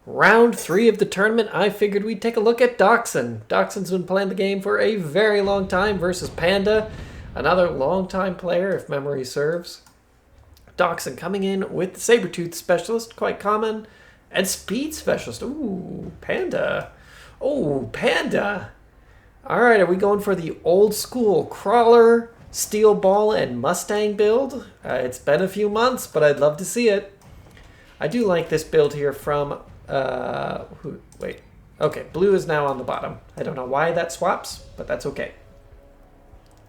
Round 3 of the tournament, I figured we'd take a look at Doxun. Doxun's been playing the game for a very long time versus Panda, another long-time player if memory serves. Doxun coming in with the Sabertooth Specialist, quite common, and Speed Specialist. Ooh, Panda. Oh, Panda. All right, are we going for the old school Crawler, Steel Ball, and Mustang build? It's been a few months, but I'd love to see it. I do like this build here from... wait. Okay, blue is now on the bottom. I don't know why that swaps, but that's okay.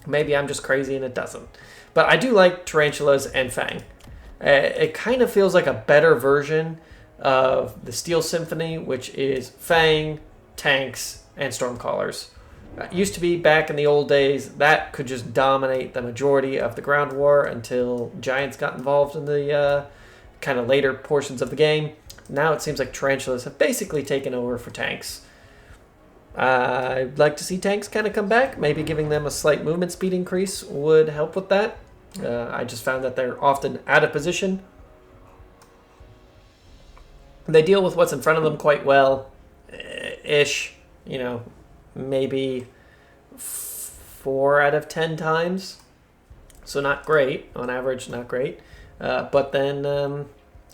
Maybe I'm just crazy and it doesn't. But I do like Tarantulas and Fang. It kind of feels like a better version of the Steel Symphony, which is Fang, tanks, and Stormcallers. Used to be back in the old days, that could just dominate the majority of the ground war until Giants got involved in the kind of later portions of the game. Now it seems like Tarantulas have basically taken over for tanks. I'd like to see tanks kind of come back. Maybe giving them a slight movement speed increase would help with that. I just found that they're often out of position. They deal with what's in front of them quite well. Ish. You know, maybe 4 out of 10 times. So not great. On average, not great. But then...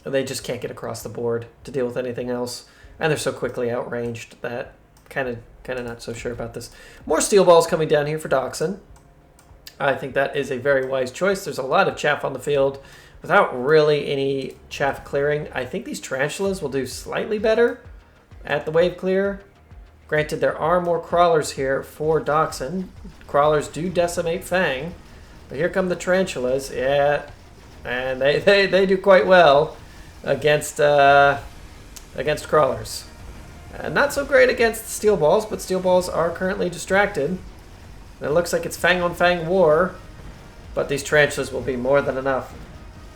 they just can't get across the board to deal with anything else. And they're so quickly outranged that kind of not so sure about this. More steel balls coming down here for Doxun. I think that is a very wise choice. There's a lot of chaff on the field without really any chaff clearing. I think these Tarantulas will do slightly better at the wave clear. Granted, there are more crawlers here for Doxun. Crawlers do decimate Fang. But here come the Tarantulas. Yeah, and they do quite well against crawlers. Not so great against steel balls, but steel balls are currently distracted. And it looks like it's Fang on Fang war, but these Tarantulas will be more than enough.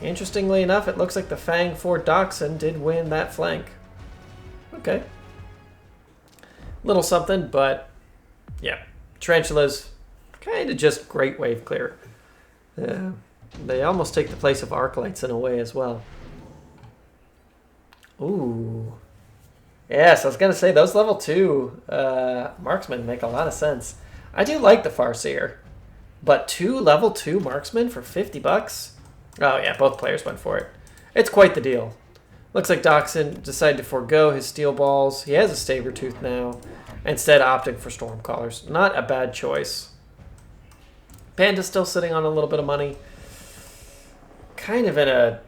Interestingly enough, it looks like the Fang for Doxun did win that flank. Okay. Little something, but yeah. Tarantulas, kind of just great wave clear. They almost take the place of Arclights in a way as well. Ooh. Yes, I was going to say, those level 2 marksmen make a lot of sense. I do like the Farseer, but 2 level 2 marksmen for 50 bucks? Oh yeah, both players went for it. It's quite the deal. Looks like Doxun decided to forego his steel balls. He has a Sabertooth now, instead opting for Stormcallers. Not a bad choice. Panda's still sitting on a little bit of money. Kind of in a...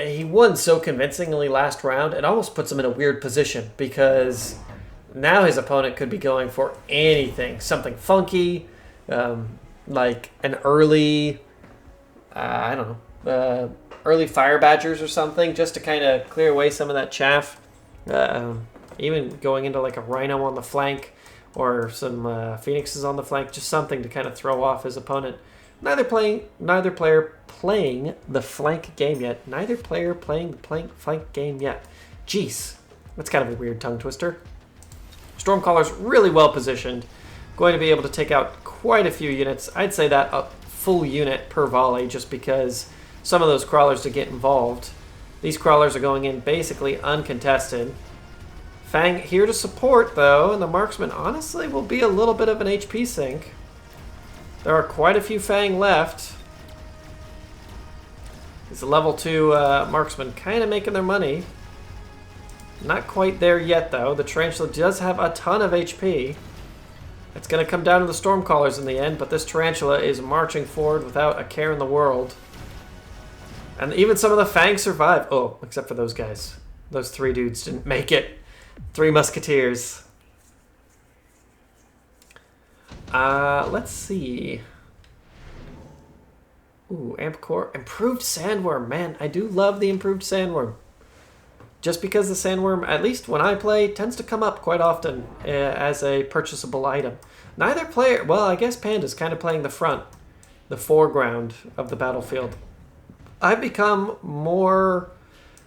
he won so convincingly last round, it almost puts him in a weird position because now his opponent could be going for anything. Something funky, like an early, I don't know, early Fire Badgers or something, just to kind of clear away some of that chaff. Even going into like a Rhino on the flank or some Phoenixes on the flank, just something to kind of throw off his opponent. Neither player playing the flank game yet. Neither player playing the flank game yet. Jeez, that's kind of a weird tongue twister. Stormcaller's really well positioned. Going to be able to take out quite a few units. I'd say that a full unit per volley just because some of those crawlers to get involved. These crawlers are going in basically uncontested. Fang here to support though, and the marksman honestly will be a little bit of an HP sink. There are quite a few Fang left. These level 2 marksmen kind of making their money. Not quite there yet, though. The Tarantula does have a ton of HP. It's going to come down to the Stormcallers in the end, but this Tarantula is marching forward without a care in the world. And even some of the Fang survive. Oh, except for those guys. Those 3 dudes didn't make it. 3 Musketeers. Let's see. Ooh, Amp Core. Improved Sandworm. Man, I do love the improved Sandworm. Just because the Sandworm, at least when I play, tends to come up quite often as a purchasable item. Neither player... Well, I guess Panda's kind of playing the front, the foreground of the battlefield. I've become more...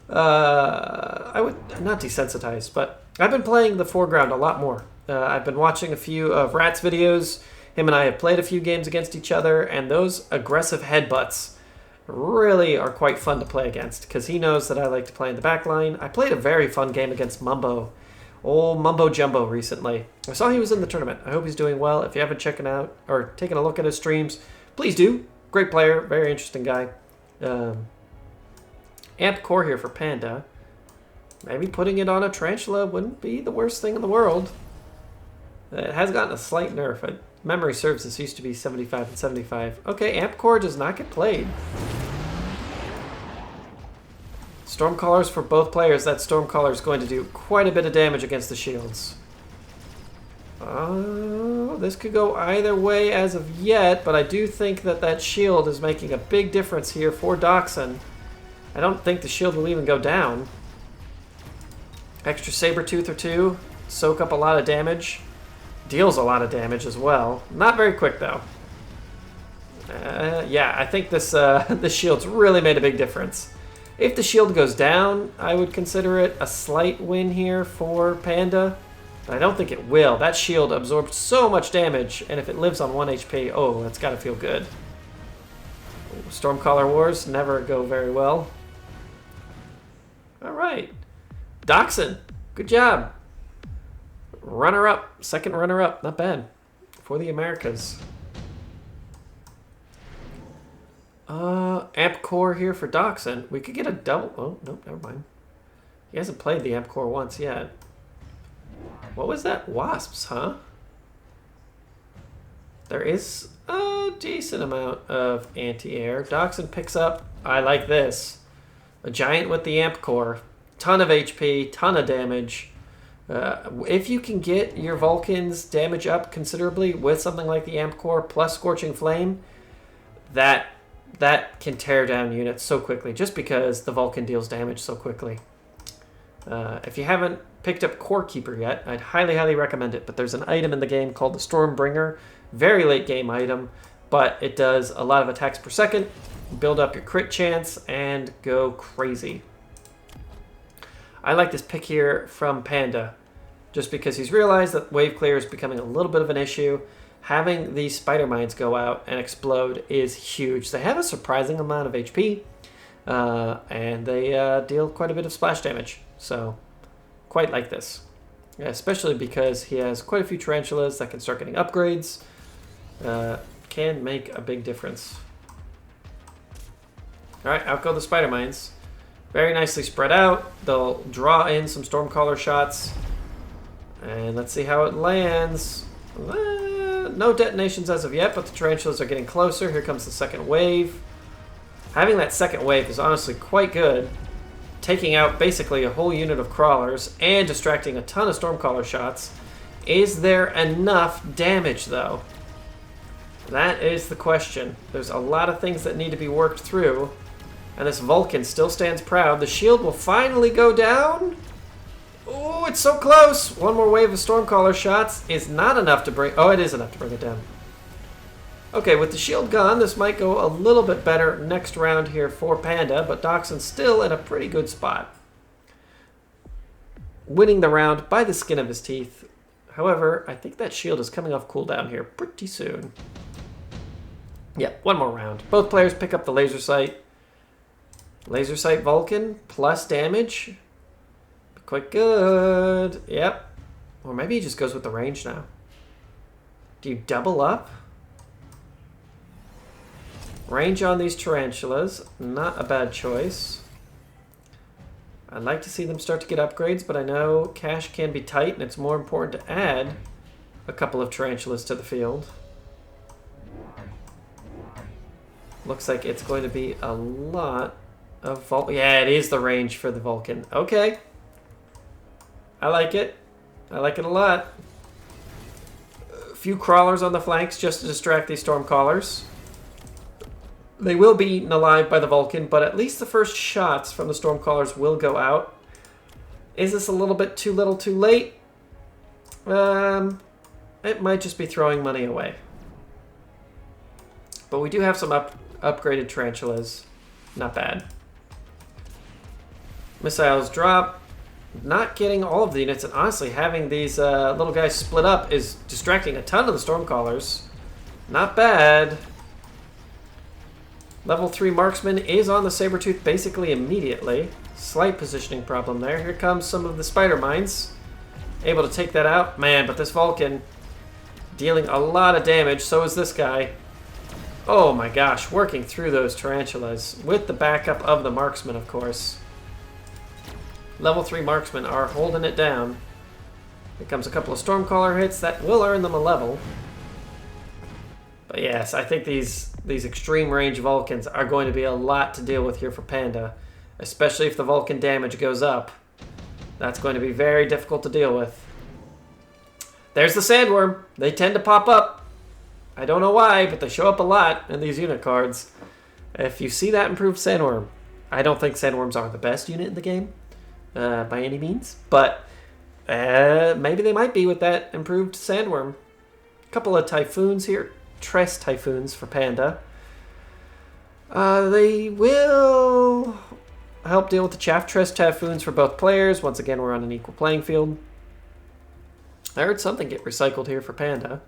I would... Not desensitized, but I've been playing the foreground a lot more. I've been watching a few of Rat's videos. Him and I have played a few games against each other, and those aggressive headbutts really are quite fun to play against because he knows that I like to play in the back line. I played a very fun game against Mumbo. Old Mumbo Jumbo recently. I saw he was in the tournament. I hope he's doing well. If you haven't checked out or taken a look at his streams, please do. Great player. Very interesting guy. Amp core here for Panda. Maybe putting it on a Tarantula wouldn't be the worst thing in the world. It has gotten a slight nerf. If memory serves, this used to be 75 and 75. Okay, Amp core does not get played. Stormcallers for both players. That Stormcaller is going to do quite a bit of damage against the shields. This could go either way as of yet, but I do think that that shield is making a big difference here for Doxun. I don't think the shield will even go down. Extra Sabertooth or two. Soak up a lot of damage. Deals a lot of damage as well. Not very quick, though. Yeah, I think this, this shield's really made a big difference. If the shield goes down, I would consider it a slight win here for Panda. But I don't think it will. That shield absorbed so much damage, and if it lives on 1 HP, oh, that's got to feel good. Stormcaller Wars never go very well. All right. Doxun, good job. Runner-up, second runner-up, not bad. For the Americas. Amp core here for Doxun. We could get a double. Oh, nope, never mind. He hasn't played the amp core once yet. What was that? Wasps, huh? There is a decent amount of anti-air. Doxun picks up. I like this. A giant with the amp core. Ton of HP, ton of damage. If you can get your Vulcan's damage up considerably with something like the amp core plus Scorching Flame, that can tear down units so quickly just because the Vulcan deals damage so quickly. If you haven't picked up Core Keeper yet, I'd highly, highly recommend it. But there's an item in the game called the Stormbringer. Very late game item, but it does a lot of attacks per second, build up your crit chance, and go crazy. I like this pick here from Panda just because he's realized that wave clear is becoming a little bit of an issue. Having these spider mines go out and explode is huge. They have a surprising amount of HP, and they deal quite a bit of splash damage. So, quite like this. Especially because he has quite a few tarantulas that can start getting upgrades. Can make a big difference. Alright, out go the spider mines. Very nicely spread out. They'll draw in some Stormcaller shots. And let's see how it lands. No detonations as of yet, but the tarantulas are getting closer. Here comes the second wave. Having that second wave is honestly quite good. Taking out basically a whole unit of crawlers and distracting a ton of Stormcaller shots. Is there enough damage, though? That is the question. There's a lot of things that need to be worked through. And this Vulcan still stands proud. The shield will finally go down. Oh, it's so close. One more wave of Stormcaller shots is not enough to bring... Oh, it is enough to bring it down. Okay, with the shield gone, this might go a little bit better next round here for Panda, but Doxun's still in a pretty good spot. Winning the round by the skin of his teeth. However, I think that shield is coming off cooldown here pretty soon. Yeah, one more round. Both players pick up the laser sight. Laser sight Vulcan plus damage. Quite good. Yep. Or maybe he just goes with the range now. Do you double up? Range on these tarantulas. Not a bad choice. I'd like to see them start to get upgrades, but I know cash can be tight, and it's more important to add a couple of tarantulas to the field. Looks like it's going to be a lot of Vulcan. Yeah, it is the range for the Vulcan. Okay. I like it. I like it a lot. A few crawlers on the flanks just to distract these Stormcallers. They will be eaten alive by the Vulcan, but at least the first shots from the Stormcallers will go out. Is this a little bit too little too late? It might just be throwing money away. But we do have some upgraded tarantulas. Not bad. Missiles drop. Not getting all of the units, and honestly, having these little guys split up is distracting a ton of the Stormcallers. Not bad. Level 3 marksman is on the Sabertooth basically immediately. Slight positioning problem there. Here comes some of the spider mines. Able to take that out. Man, but this Vulcan dealing a lot of damage. So is this guy. Oh my gosh, working through those tarantulas with the backup of the marksman, of course. Level 3 marksmen are holding it down. Here comes a couple of Stormcaller hits that will earn them a level. But yes, I think these extreme range Vulcans are going to be a lot to deal with here for Panda. Especially if the Vulcan damage goes up. That's going to be very difficult to deal with. There's the Sandworm. They tend to pop up. I don't know why, but they show up a lot in these unit cards. If you see that improved Sandworm, I don't think Sandworms are the best unit in the game by any means, but maybe they might be with that improved Sandworm. A couple of Typhoons here. Tress Typhoons for Panda. They will help deal with the Chaff Tress Typhoons for both players. Once again, we're on an equal playing field. I heard something get recycled here for Panda.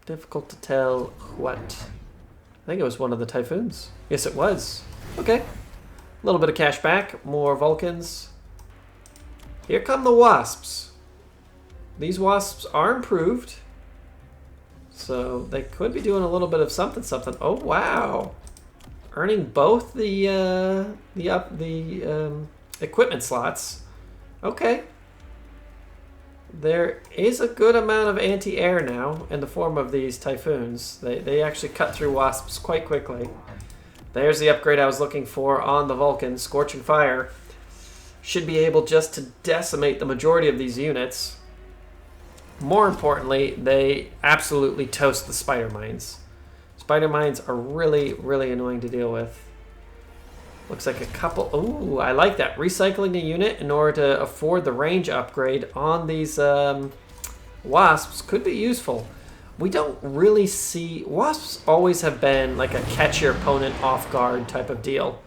Difficult to tell what. I think it was one of the Typhoons. Yes, it was. Okay. A little bit of cash back. More Vulcans. Here come the Wasps. These Wasps are improved. So they could be doing a little bit of something. Oh, wow. Earning both the equipment slots. Okay. There is a good amount of anti-air now in the form of these Typhoons. They actually cut through Wasps quite quickly. There's the upgrade I was looking for on the Vulcan. Scorching Fire should be able just to decimate the majority of these units. More importantly, they absolutely toast the Spider Mines. Spider Mines are really, really annoying to deal with. Looks like a couple... Ooh, I like that. Recycling a unit in order to afford the range upgrade on these Wasps could be useful. We don't really see... Wasps always have been like a catch your opponent off guard type of deal.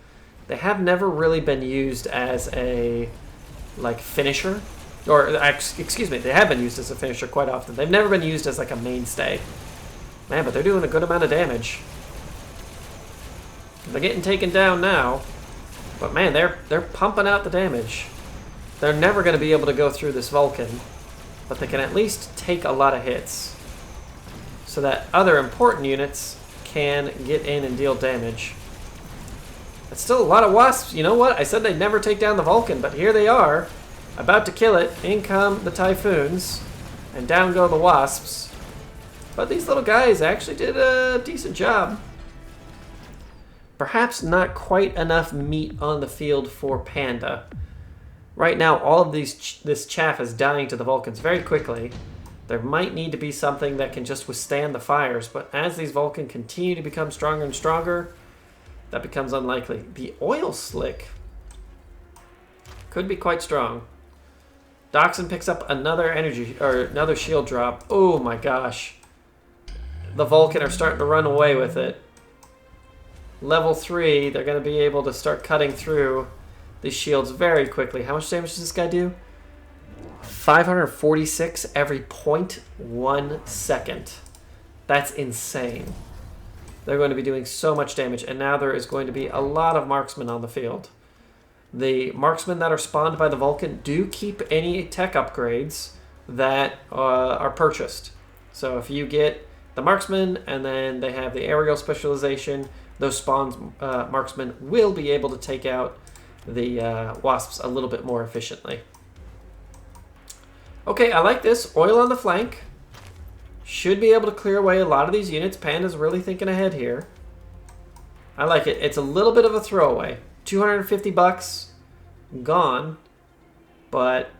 They have never really been used as a like finisher. Or, excuse me, they have been used as a finisher quite often. They've never been used as like a mainstay. Man, but they're doing a good amount of damage. They're getting taken down now, but man, they're pumping out the damage. They're never going to be able to go through this Vulcan, but they can at least take a lot of hits so that other important units can get in and deal damage. It's still a lot of Wasps. You know what? I said they'd never take down the Vulcan, but here they are, about to kill it. In come the Typhoons, and down go the Wasps. But these little guys actually did a decent job. Perhaps not quite enough meat on the field for Panda. Right now, all of this chaff is dying to the Vulcans very quickly. There might need to be something that can just withstand the fires, but as these Vulcans continue to become stronger and stronger, that becomes unlikely. The oil slick could be quite strong. Doxun picks up another energy or another shield drop. Oh my gosh. The Vulcan are starting to run away with it. Level 3, they're going to be able to start cutting through these shields very quickly. How much damage does this guy do? 546 every 0.1 second. That's insane. They're going to be doing so much damage, and now there is going to be a lot of marksmen on the field. The marksmen that are spawned by the Vulcan do keep any tech upgrades that are purchased. So if you get the marksman and then they have the aerial specialization, those spawned marksmen will be able to take out the Wasps a little bit more efficiently. Okay, I like this. Oil on the flank. Should be able to clear away a lot of these units. Panda's really thinking ahead here. I like it. It's a little bit of a throwaway. 250 bucks gone, but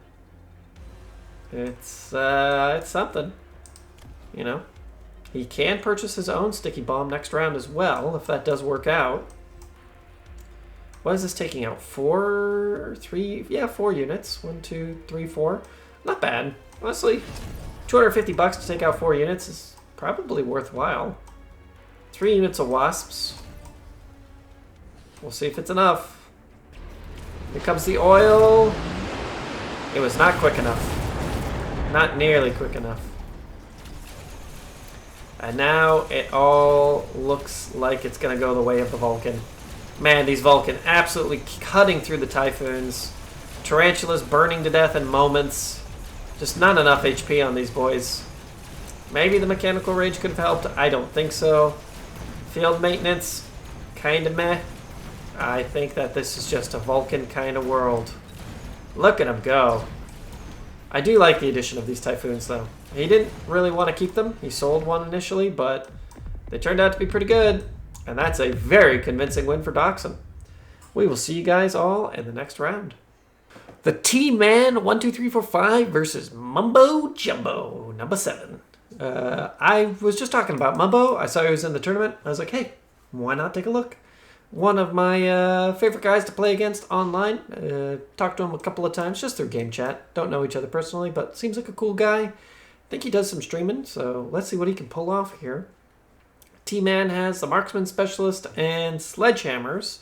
it's something, you know. He can purchase his own sticky bomb next round as well if that does work out. What is this taking out? 4 units. 1, 2, 3, 4. Not bad, honestly. 250 bucks to take out 4 units is probably worthwhile. 3 units of Wasps. We'll see if it's enough. Here comes the oil. It was not quick enough. Not nearly quick enough. And now it all looks like it's going to go the way of the Vulcan. Man, these Vulcan absolutely cutting through the Typhoons. Tarantulas burning to death in moments. Just not enough HP on these boys. Maybe the Mechanical Rage could have helped. I don't think so. Field maintenance, kind of meh. I think that this is just a Vulcan kind of world. Look at him go. I do like the addition of these Typhoons, though. He didn't really want to keep them. He sold one initially, but they turned out to be pretty good. And that's a very convincing win for Doxun. We will see you guys all in the next round. The T-Man 1, 2, 3, 4, 5 versus Mumbo Jumbo7. I was just talking about Mumbo. I saw he was in the tournament. I was like, hey, why not take a look? One of my favorite guys to play against online. Talked to him a couple of times just through game chat. Don't know each other personally, but seems like a cool guy. I think he does some streaming, so let's see what he can pull off here. T-Man has the Marksman Specialist and Sledgehammers.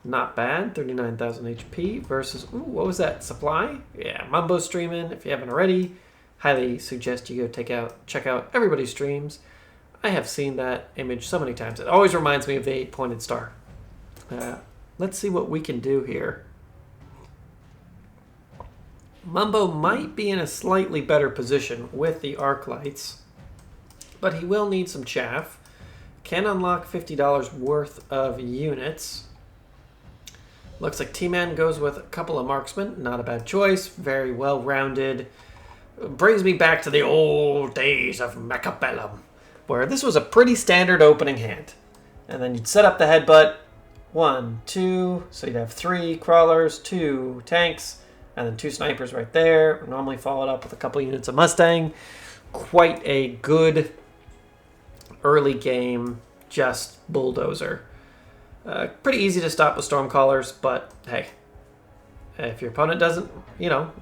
Not bad, 39,000 HP versus, ooh, what was that, Supply? Yeah, Mumbo streaming. If you haven't already, highly suggest you go check out everybody's streams. I have seen that image so many times. It always reminds me of the 8-pointed star. Let's see what we can do here. Mumbo might be in a slightly better position with the arc lights, but he will need some chaff. Can unlock $50 worth of units. Looks like T-Man goes with a couple of marksmen. Not a bad choice. Very well-rounded. Brings me back to the old days of Mechabellum, where this was a pretty standard opening hand. And then you'd set up the headbutt. 1, 2, so you'd have 3 crawlers, 2 tanks, and then 2 snipers right there. Normally followed up with a couple units of Mustang. Quite a good early game, just bulldozer. Pretty easy to stop with Stormcallers, but hey, if your opponent doesn't,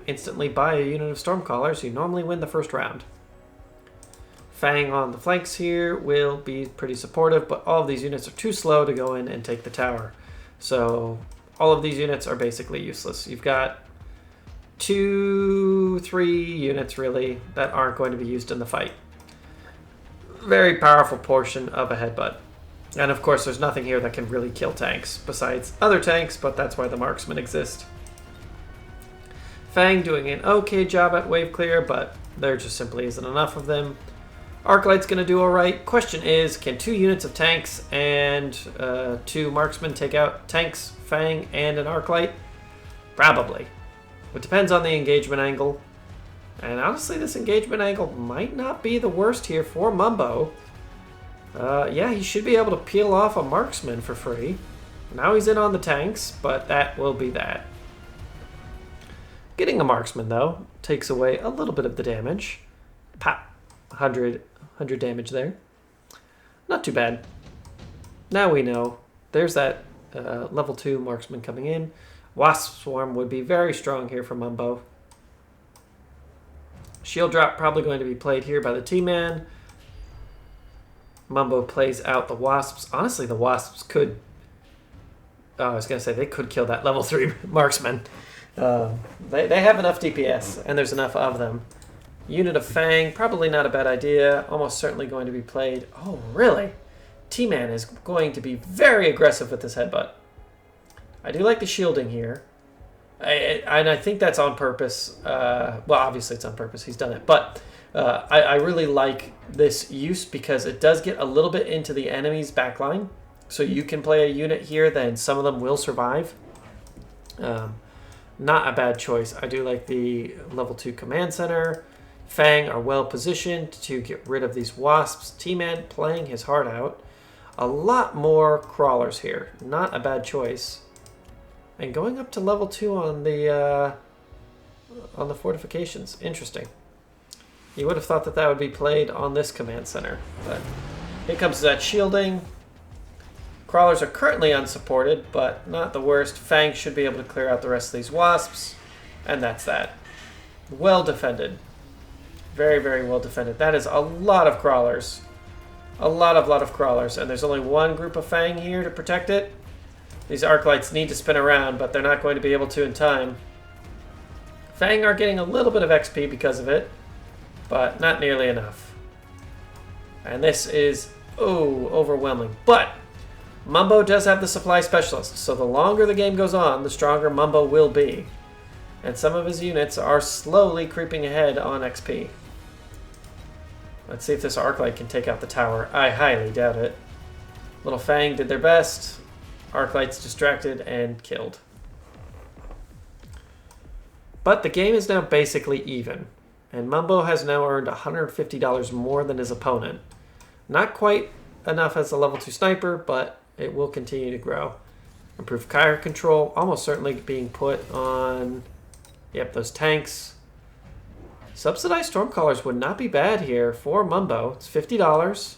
instantly buy a unit of Stormcallers, you normally win the first round. Fang on the flanks here will be pretty supportive, but all of these units are too slow to go in and take the tower. So all of these units are basically useless. You've got 2, 3 units really that aren't going to be used in the fight. Very powerful portion of a headbutt. And of course there's nothing here that can really kill tanks besides other tanks, but that's why the marksmen exist. Fang doing an okay job at wave clear, but there just simply isn't enough of them. Arclight's going to do alright. Question is, can 2 units of tanks and 2 marksmen take out tanks, Fang, and an Arclight? Probably. It depends on the engagement angle. And honestly, this engagement angle might not be the worst here for Mumbo. Yeah, he should be able to peel off a marksman for free. Now he's in on the tanks, but that will be that. Getting a marksman, though, takes away a little bit of the damage. Pop. 100 damage there. Not too bad. Now we know. There's that level 2 marksman coming in. Wasp Swarm would be very strong here for Mumbo. Shield drop probably going to be played here by the T-Man. Mumbo plays out the Wasps. Honestly, the Wasps could... Oh, I was going to say, they could kill that level 3 marksman. They have enough DPS, and there's enough of them. Unit of Fang, probably not a bad idea. Almost certainly going to be played. Oh, really? T-Man is going to be very aggressive with this headbutt. I do like the shielding here. And I think that's on purpose. Well, obviously it's on purpose. He's done it. But I really like this use because it does get a little bit into the enemy's backline. So you can play a unit here, then some of them will survive. Not a bad choice. I do like the level 2 command center. Fang are well positioned to get rid of these wasps. T-Man playing his heart out. A lot more crawlers here. Not a bad choice. And going up to level 2 on the fortifications. Interesting. You would have thought that that would be played on this command center. But here comes that shielding. Crawlers are currently unsupported, but not the worst. Fang should be able to clear out the rest of these wasps. And that's that. Well defended. Very, very well defended. That is a lot of crawlers. A lot of crawlers. And there's only one group of Fang here to protect it. These Arclights need to spin around, but they're not going to be able to in time. Fang are getting a little bit of XP because of it, but not nearly enough. And this is, overwhelming. But Mumbo does have the supply specialist, so the longer the game goes on, the stronger Mumbo will be. And some of his units are slowly creeping ahead on XP. Let's see if this Arclight can take out the tower. I highly doubt it. Little Fang did their best. Arclight's distracted and killed. But the game is now basically even. And Mumbo has now earned $150 more than his opponent. Not quite enough as a level 2 sniper, but it will continue to grow. Improved fire control, almost certainly being put on, those tanks. Subsidized Stormcallers would not be bad here for Mumbo. It's $50.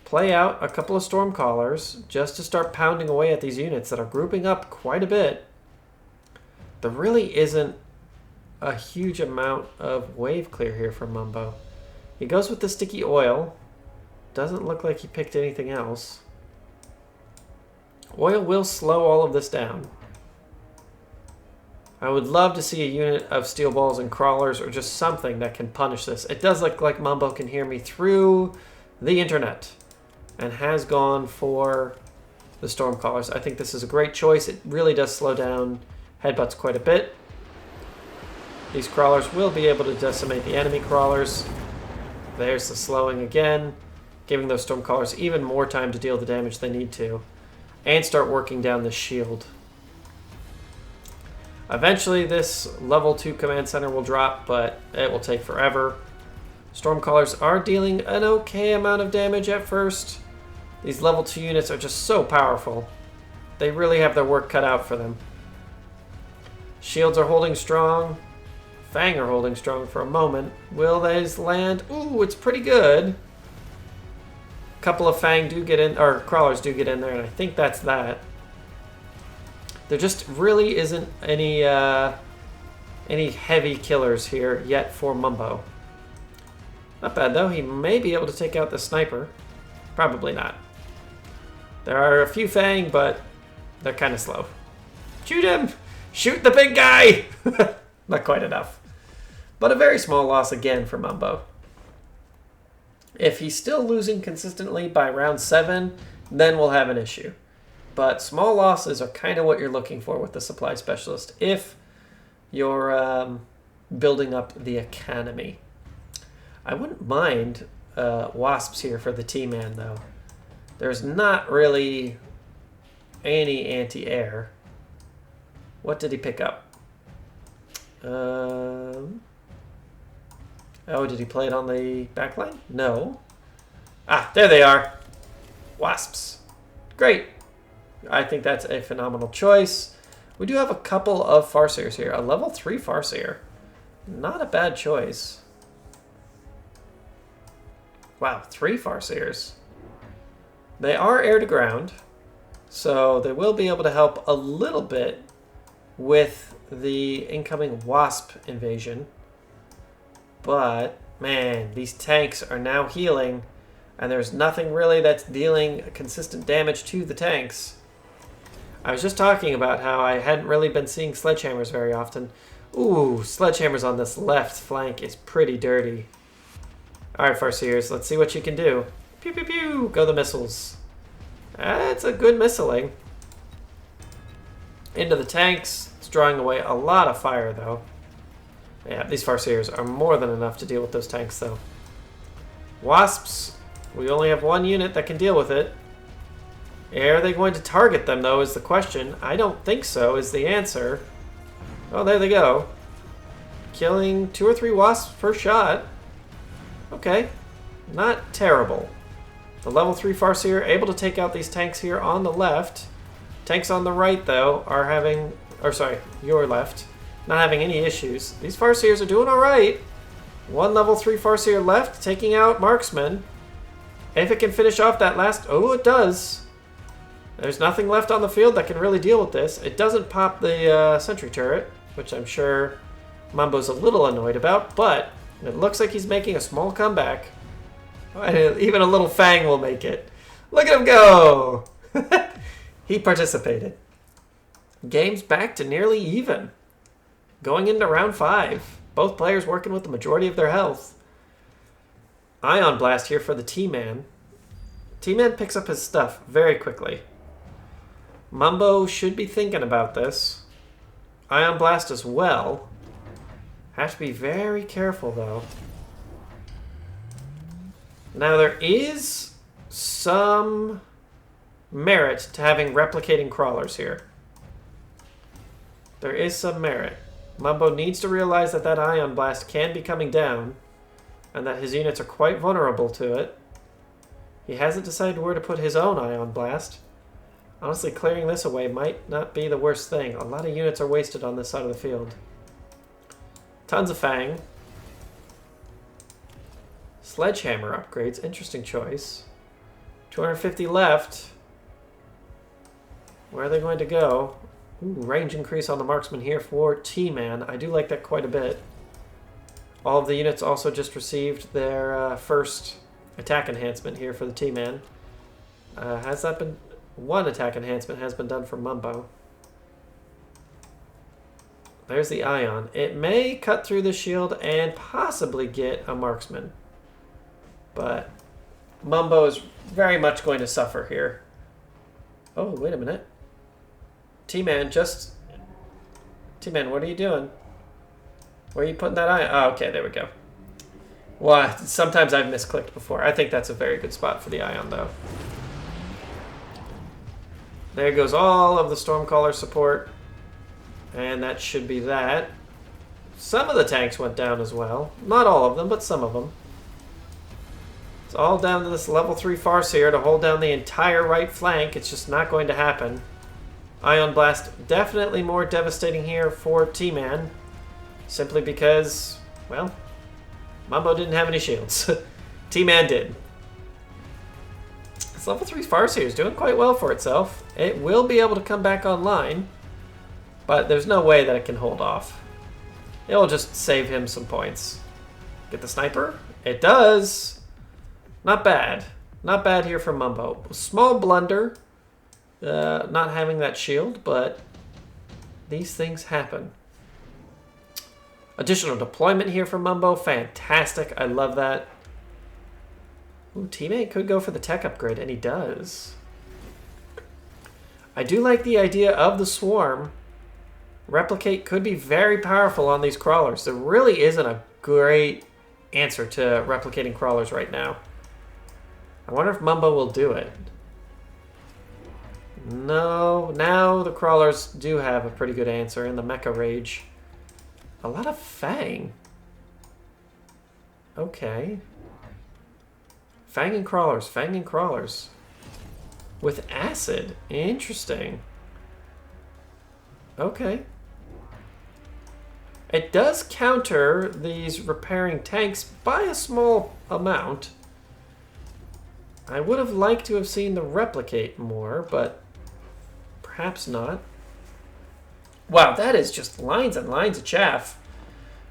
Play out a couple of Stormcallers just to start pounding away at these units that are grouping up quite a bit. There really isn't a huge amount of wave clear here for Mumbo. He goes with the sticky oil. Doesn't look like he picked anything else. Oil will slow all of this down. I would love to see a unit of steel balls and crawlers or just something that can punish this. It does look like Mumbo can hear me through the internet and has gone for the Stormcallers. I think this is a great choice. It really does slow down headbutts quite a bit. These crawlers will be able to decimate the enemy crawlers. There's the slowing again, giving those Stormcallers even more time to deal the damage they need to and start working down the shield. Eventually this level 2 command center will drop, but it will take forever. Stormcallers are dealing an okay amount of damage at first. These level 2 units are just so powerful. They really have their work cut out for them. Shields are holding strong. Fang are holding strong for a moment. Will these land? Ooh, it's pretty good. A couple of Fang do get in, or crawlers do get in there, and I think that's that. There just really isn't any heavy killers here yet for Mumbo. Not bad though. He may be able to take out the sniper. Probably not. There are a few Fang, but they're kind of slow. Shoot him! Shoot the big guy! Not quite enough. But a very small loss again for Mumbo. If he's still losing consistently by round 7, then we'll have an issue. But small losses are kind of what you're looking for with the supply specialist if you're building up the economy. I wouldn't mind wasps here for the T-Man, though. There's not really any anti-air. What did he pick up? Oh, did he play it on the backline? No. Ah, there they are. Wasps. Great. I think that's a phenomenal choice. We do have a couple of Farseers here. A level 3 Farseer. Not a bad choice. Wow, 3 Farseers. They are air to ground, so they will be able to help a little bit with the incoming Wasp invasion. But, man, these tanks are now healing, and there's nothing really that's dealing consistent damage to the tanks. I was just talking about how I hadn't really been seeing sledgehammers very often. Ooh, sledgehammers on this left flank is pretty dirty. Alright, Farseers, let's see what you can do. Pew, pew, pew! Go the missiles. That's a good missiling. Into the tanks. It's drawing away a lot of fire, though. Yeah, these Farseers are more than enough to deal with those tanks, though. Wasps. We only have one unit that can deal with it. Are they going to target them, though, is the question. I don't think so, is the answer. Oh, there they go. Killing 2 or 3 wasps per shot. Okay. Not terrible. The level 3 Farseer able to take out these tanks here on the left. Tanks on the right, though, are having... Or, sorry, your left. Not having any issues. These Farseers are doing alright. 1 level 3 Farseer left, taking out marksman. If it can finish off that last... Oh, it does. There's nothing left on the field that can really deal with this. It doesn't pop the sentry turret, which I'm sure Mumbo's a little annoyed about, but it looks like he's making a small comeback. And even a little Fang will make it. Look at him go! He participated. Game's back to nearly even. Going into round 5. Both players working with the majority of their health. Ion Blast here for the T-Man. T-Man picks up his stuff very quickly. Mumbo should be thinking about this. Ion Blast as well. Have to be very careful, though. Now, there is some merit to having replicating crawlers here. There is some merit. Mumbo needs to realize that that Ion Blast can be coming down, and that his units are quite vulnerable to it. He hasn't decided where to put his own Ion Blast. Honestly, clearing this away might not be the worst thing. A lot of units are wasted on this side of the field. Tons of Fang. Sledgehammer upgrades. Interesting choice. 250 left. Where are they going to go? Ooh, range increase on the marksman here for T-Man. I do like that quite a bit. All of the units also just received their first attack enhancement here for the T-Man. Has that been... One attack enhancement has been done for Mumbo. There's the Ion. It may cut through the shield and possibly get a marksman. But Mumbo is very much going to suffer here. Oh, wait a minute. T-Man, just... T-Man, what are you doing? Where are you putting that Ion? Oh, okay, there we go. Well, sometimes I've misclicked before. I think that's a very good spot for the Ion, though. There goes all of the Stormcaller support. And that should be that. Some of the tanks went down as well. Not all of them, but some of them. It's all down to this level 3 Farseer to hold down the entire right flank. It's just not going to happen. Ion Blast definitely more devastating here for T-Man. Simply because, well, Mumbo didn't have any shields. T-Man did. This level 3 Farseer is doing quite well for itself. It will be able to come back online, but there's no way that it can hold off. It'll just save him some points. Get the sniper? It does! Not bad. Not bad here for Mumbo. Small blunder, not having that shield, but these things happen. Additional deployment here for Mumbo. Fantastic. I love that. Ooh, teammate could go for the tech upgrade, and he does. I do like the idea of the swarm. Replicate could be very powerful on these crawlers. There really isn't a great answer to replicating crawlers right now. I wonder if Mumbo will do it. No, now the crawlers do have a pretty good answer in the Mecha Rage. A lot of Fang. Okay. Fang and crawlers, Fang and crawlers. With acid. Interesting. Okay. It does counter these repairing tanks by a small amount. I would have liked to have seen the replicate more, but perhaps not. Wow, that is just lines and lines of chaff.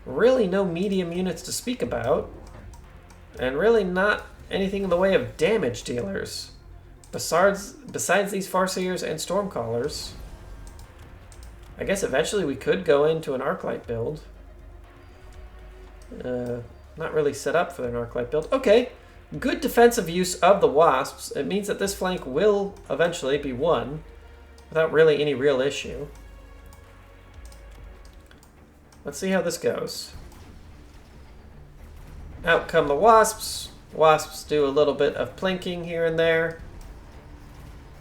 Really no medium units to speak about. And really not anything in the way of damage dealers. Besides these Farseers and Stormcallers. I guess eventually we could go into an Arclight build. Not really set up for an Arclight build. Okay, good defensive use of the Wasps. It means that this flank will eventually be won without really any real issue. Let's see how this goes. Out come the Wasps. Wasps do a little bit of plinking here and there.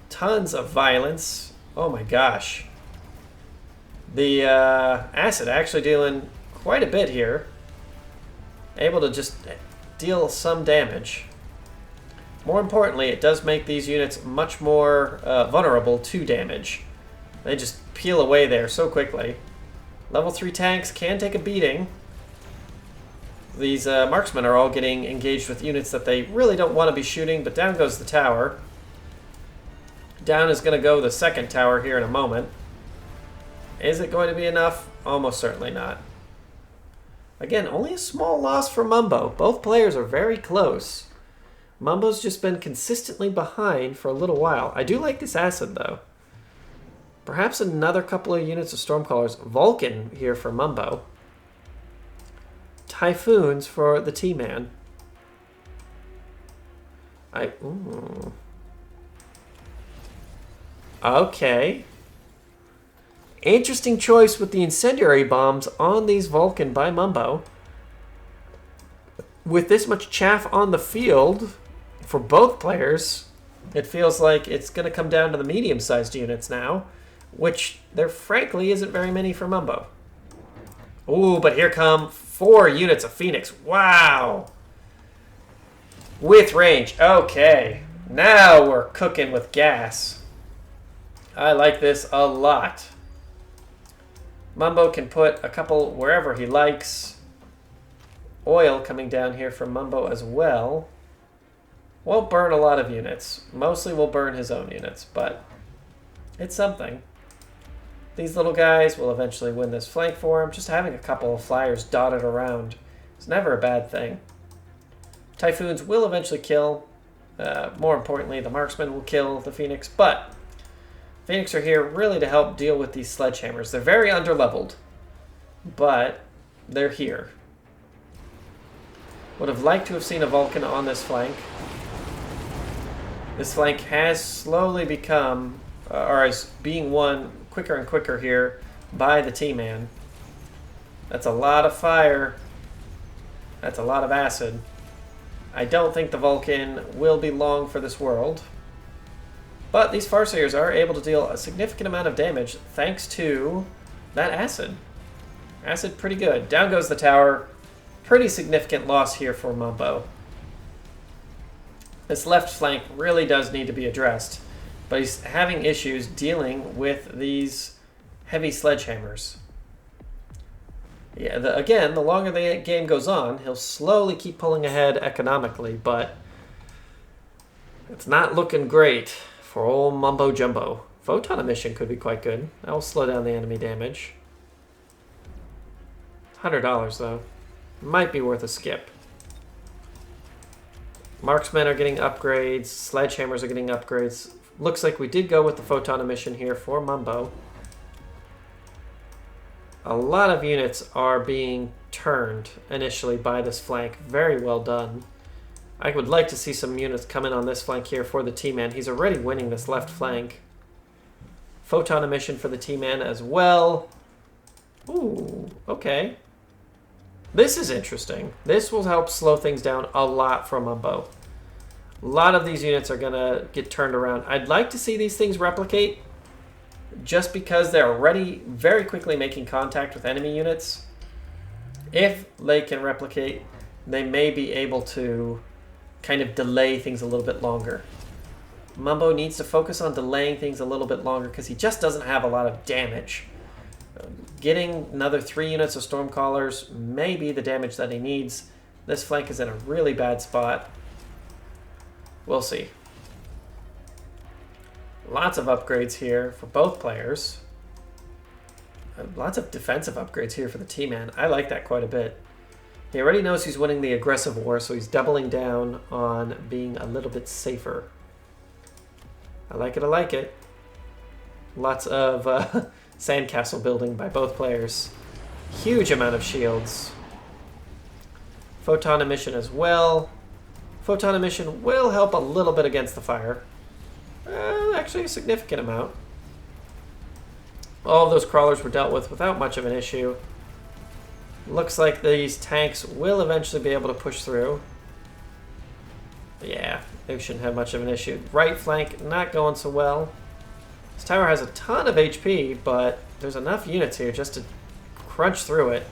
Tons of violence. Oh my gosh. The acid actually dealing quite a bit here. Able to just deal some damage. More importantly, it does make these units much more vulnerable to damage. They just peel away there so quickly. Level 3 tanks can take a beating. These marksmen are all getting engaged with units that they really don't want to be shooting, but down goes the tower. Down is going to go the second tower here in a moment. Is it going to be enough? Almost certainly not. Again, only a small loss for Mumbo. Both players are very close. Mumbo's just been consistently behind for a little while. I do like this acid, though. Perhaps another couple of units of Stormcallers. Vulcan here for Mumbo. Typhoons for the T-Man. Ooh. Okay. Interesting choice with the incendiary bombs on these Vulcan by Mumbo. With this much chaff on the field for both players, it feels like it's going to come down to the medium-sized units now, which there frankly isn't very many for Mumbo. Ooh, but here come 4 units of Phoenix. Wow. With range. Okay. Now we're cooking with gas. I like this a lot. Mumbo can put a couple wherever he likes. Oil coming down here from Mumbo as well. Won't burn a lot of units. Mostly will burn his own units, but it's something. These little guys will eventually win this flank for him. Just having a couple of flyers dotted around is never a bad thing. Typhoons will eventually kill. More importantly, the marksman will kill the Phoenix, but Phoenix are here really to help deal with these sledgehammers. They're very underleveled, but they're here. Would have liked to have seen a Vulcan on this flank. This flank has slowly become, or is being won quicker and quicker here by the T-Man. That's a lot of fire. That's a lot of acid. I don't think the Vulcan will be long for this world. But these Farseers are able to deal a significant amount of damage thanks to that acid. Acid pretty good. Down goes the tower. Pretty significant loss here for Mumbo. This left flank really does need to be addressed, but he's having issues dealing with these heavy sledgehammers. Yeah, again, the longer the game goes on, he'll slowly keep pulling ahead economically, but it's not looking great for old Mumbo Jumbo. Photon emission could be quite good. That will slow down the enemy damage. $100 though. Might be worth a skip. Marksmen are getting upgrades. Sledgehammers are getting upgrades. Looks like we did go with the photon emission here for Mumbo. A lot of units are being turned initially by this flank. Very well done. I would like to see some units come in on this flank here for the T-Man. He's already winning this left flank. Photon emission for the T-Man as well. Ooh, okay. This is interesting. This will help slow things down a lot for Mumbo. A lot of these units are going to get turned around. I'd like to see these things replicate just because they're already very quickly making contact with enemy units. If they can replicate, they may be able to kind of delay things a little bit longer. Mumbo needs to focus on delaying things a little bit longer because he just doesn't have a lot of damage. Getting another 3 units of Stormcallers may be the damage that he needs. This flank is in a really bad spot. We'll see. Lots of upgrades here for both players. Lots of defensive upgrades here for the T-Man. I like that quite a bit. He already knows he's winning the aggressive war, so he's doubling down on being a little bit safer. I like it, I like it. Lots of sandcastle building by both players. Huge amount of shields. Photon emission as well. Photon emission will help a little bit against the fire. Actually a significant amount. All of those crawlers were dealt with without much of an issue. Looks like these tanks will eventually be able to push through. Yeah, they shouldn't have much of an issue. Right flank not going so well. This tower has a ton of HP, but there's enough units here just to crunch through it.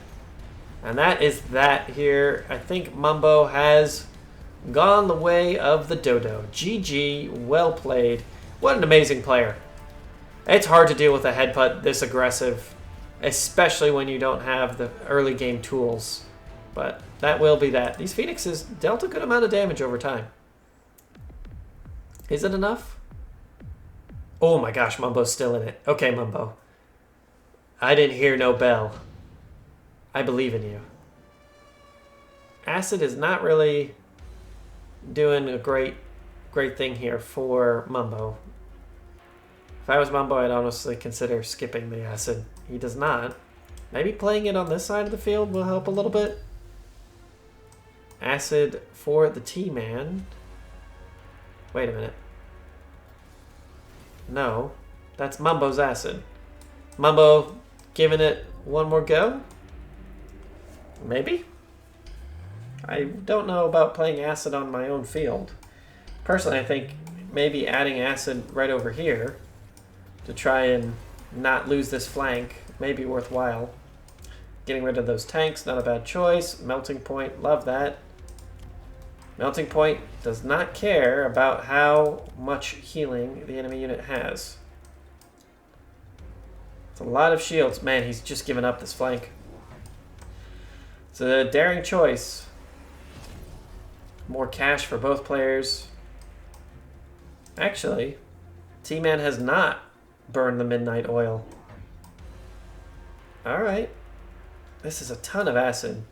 And that is that here. I think Mumbo has gone the way of the dodo. GG, well played. What an amazing player. It's hard to deal with a headbutt this aggressive, especially when you don't have the early game tools. But that will be that. These Phoenixes dealt a good amount of damage over time. Is it enough? Oh my gosh, Mumbo's still in it. Okay, Mumbo. I didn't hear no bell. I believe in you. Acid is not really doing a great thing here for Mumbo. If I was Mumbo, I'd honestly consider skipping the acid. He does not. Maybe playing it on this side of the field will help a little bit. Acid for the T-Man. Wait a minute. No, that's Mumbo's acid. Mumbo giving it one more go? Maybe? I don't know about playing acid on my own field. Personally, I think maybe adding acid right over here to try and not lose this flank may be worthwhile. Getting rid of those tanks, not a bad choice. Melting Point, love that. Melting Point does not care about how much healing the enemy unit has. It's a lot of shields. Man, he's just given up this flank. It's a daring choice. More cash for both players. Actually, T-Man has not burned the midnight oil. Alright. This is a ton of acid.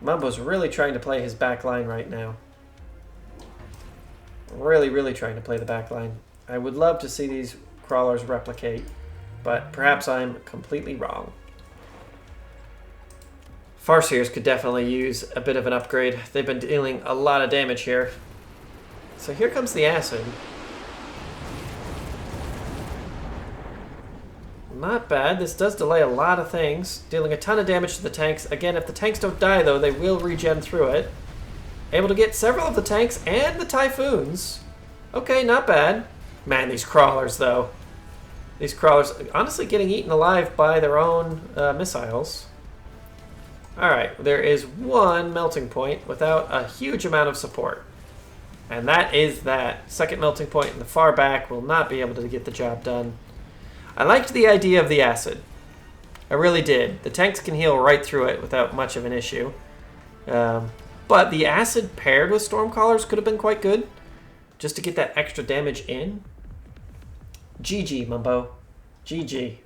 Mumbo's really trying to play his back line right now. Really trying to play the back line. I would love to see these crawlers replicate, but perhaps I'm completely wrong. Farseers could definitely use a bit of an upgrade. They've been dealing a lot of damage here. So here comes the acid. Not bad. This does delay a lot of things, dealing a ton of damage to the tanks. Again, if the tanks don't die, though, they will regen through it. Able to get several of the tanks and the Typhoons. Okay, not bad. Man, these crawlers, though. These crawlers, honestly, getting eaten alive by their own missiles. Alright, there is one melting point without a huge amount of support. And that is that. Second melting point in the far back will not be able to get the job done. I liked the idea of the acid. I really did. The tanks can heal right through it without much of an issue. But the acid paired with Stormcallers could have been quite good. Just to get that extra damage in. GG, Mumbo. GG.